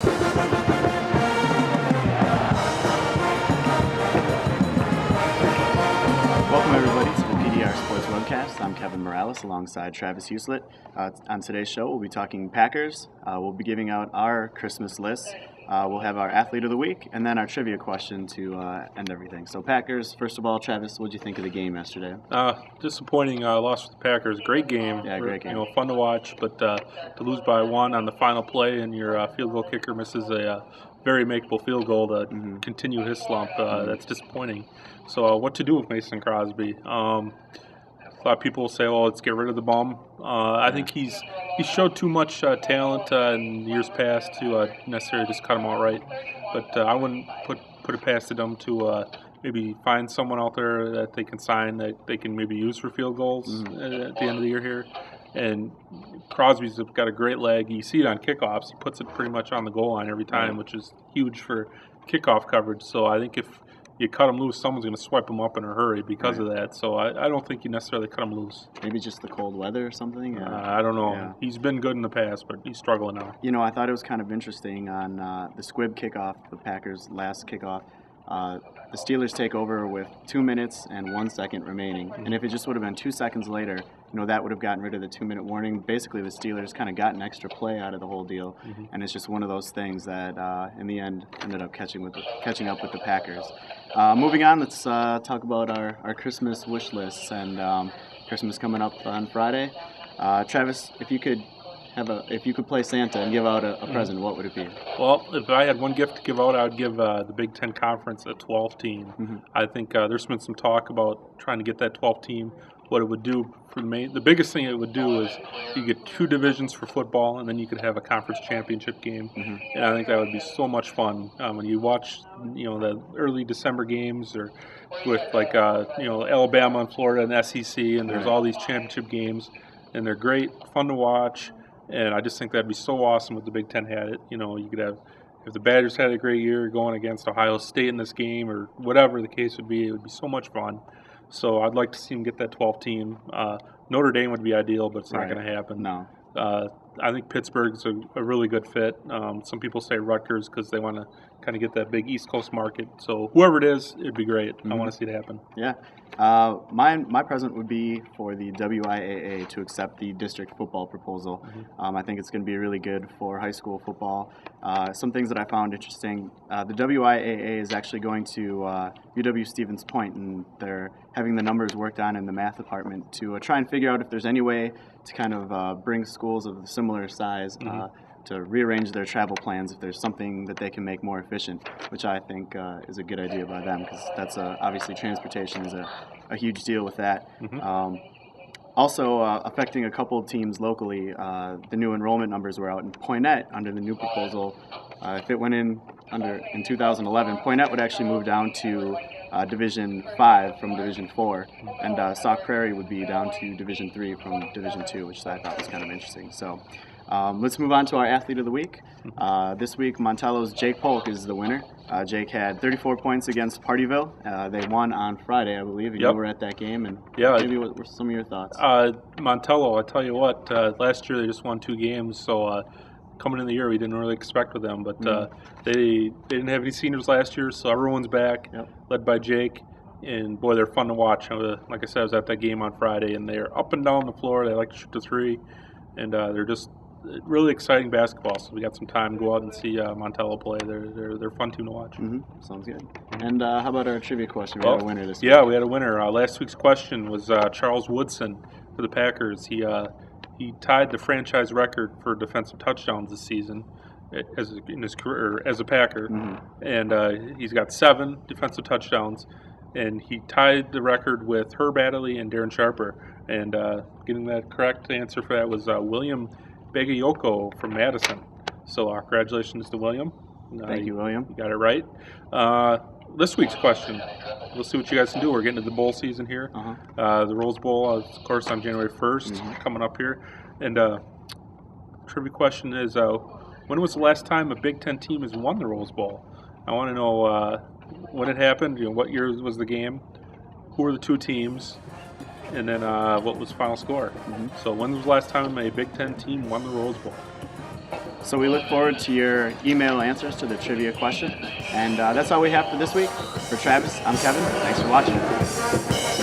Welcome everybody to the PDR Sports Webcast. I'm Kevin Morales alongside Travis Huslet. On today's show, we'll be talking Packers. We'll be giving out our Christmas list. We'll have our Athlete of the Week and then our trivia question to end everything. So Packers, first of all, Travis, what did you think of the game yesterday? Disappointing loss for the Packers. Great game. Yeah, great game. Fun to watch, but to lose by one on the final play and your field goal kicker misses a very makeable field goal to continue his slump, that's disappointing. So what to do with Mason Crosby? A lot of people say, "Oh, let's get rid of the bum." I think he showed too much talent in years past to necessarily just cut him outright. But I wouldn't put it past them to maybe find someone out there that they can sign that they can maybe use for field goals at the end of the year here. And Crosby's got a great leg. You see it on kickoffs. He puts it pretty much on the goal line every time, which is huge for kickoff coverage. So I think if you cut him loose, someone's going to swipe him up in a hurry because of that. So I don't think you necessarily cut him loose. Maybe just the cold weather or something? I don't know. Yeah. He's been good in the past, but he's struggling now. I thought it was kind of interesting on the squib kickoff, the Packers' last kickoff. The Steelers take over with 2 minutes and 1 second remaining. And if it just would have been 2 seconds later, that would have gotten rid of the 2-minute warning. Basically, the Steelers kind of got an extra play out of the whole deal. And it's just one of those things that, in the end, ended up catching up with the Packers. Moving on, let's talk about our Christmas wish lists and Christmas coming up on Friday. Travis, if you could play Santa and give out a present, what would it be? Well, if I had one gift to give out, I would give the Big Ten Conference a 12 team. I think there's been some talk about trying to get that 12 team. What it would do for the biggest thing it would do is you get 2 divisions for football, and then you could have a conference championship game. And I think that would be so much fun when you watch, the early December games or with like Alabama and Florida and SEC, and there's all these championship games, and they're great, fun to watch. And I just think that'd be so awesome if the Big Ten had it. You could have, if the Badgers had a great year going against Ohio State in this game or whatever the case would be, it would be so much fun. So I'd like to see them get that 12 team. Notre Dame would be ideal, but it's not going to happen. No. I think Pittsburgh's a really good fit. Some people say Rutgers because they want to kind of get that big East Coast market. So whoever it is, it'd be great. I want to see it happen. Yeah. My present would be for the WIAA to accept the district football proposal. I think it's going to be really good for high school football. Some things that I found interesting, the WIAA is actually going to UW-Stevens Point, and they're having the numbers worked on in the math department to try and figure out if there's any way to kind of bring schools of a similar size to rearrange their travel plans if there's something that they can make more efficient, which I think is a good idea by them, because that's obviously transportation is a huge deal with that. Also affecting a couple of teams locally, the new enrollment numbers were out in Poynette under the new proposal. If it went in 2011, Poynette would actually move down to Division 5 from Division 4, and Sauk Prairie would be down to Division 3 from Division 2, which I thought was kind of interesting. So let's move on to our Athlete of the Week. This week, Montello's Jake Polk is the winner. Jake had 34 points against Partyville. They won on Friday, I believe. You were at that game, and maybe what were some of your thoughts? Montello, I tell you what, last year they just won 2 games, so coming in the year we didn't really expect with them, but they didn't have any seniors last year, so everyone's back, led by Jake, and boy, they're fun to watch. Like I said, I was at that game on Friday, and they're up and down the floor. They like to shoot the 3, and they're just really exciting basketball, so we got some time to go out and see Montello play. They're fun team to watch. Sounds good. And how about our trivia question? We had a winner this week. Yeah, we had a winner. Last week's question was Charles Woodson for the Packers. He tied the franchise record for defensive touchdowns this season in his career as a Packer, and he's got 7 defensive touchdowns, and he tied the record with Herb Adderley and Darren Sharper. And getting that correct answer for that was William Bagayoko from Madison. So congratulations to William. Thank you, William. You got it right. This week's question, we'll see what you guys can do. We're getting to the bowl season here. The Rose Bowl, of course, on January 1st, coming up here. And trivia question is, when was the last time a Big Ten team has won the Rose Bowl? I want to know when it happened, what year was the game, who were the 2 teams, and then what was the final score. So when was the last time a Big Ten team won the Rose Bowl? So we look forward to your email answers to the trivia question. And that's all we have for this week. For Travis, I'm Kevin. Thanks for watching.